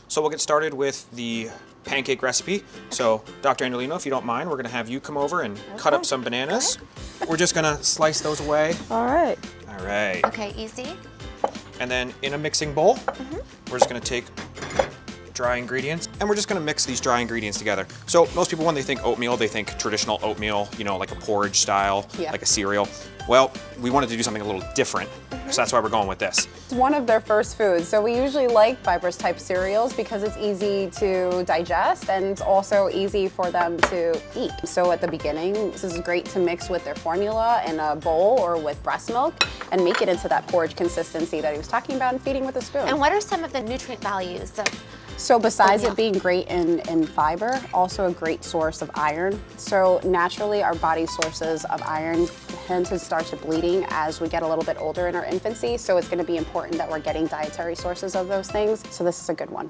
So we'll get started with the pancake recipe. So Dr. Andolino, if you don't mind, we're gonna have you come over and cut up some bananas. We're just gonna slice those away. All right. All right. Okay, easy. And then in a mixing bowl, we're just gonna take dry ingredients, and we're just gonna mix these dry ingredients together. So most people, when they think oatmeal, they think traditional oatmeal, you know, like a porridge style, like a cereal. Well, we wanted to do something a little different, so that's why we're going with this. It's one of their first foods, so we usually like fibrous type cereals because it's easy to digest and it's also easy for them to eat. So at the beginning, this is great to mix with their formula in a bowl or with breast milk and make it into that porridge consistency that he was talking about and feeding with a spoon. And what are some of the nutrient values of So besides it being great in fiber, also a great source of iron. So naturally our body sources of iron tend to start to bleeding as we get a little bit older in our infancy. So it's gonna be important that we're getting dietary sources of those things. So this is a good one.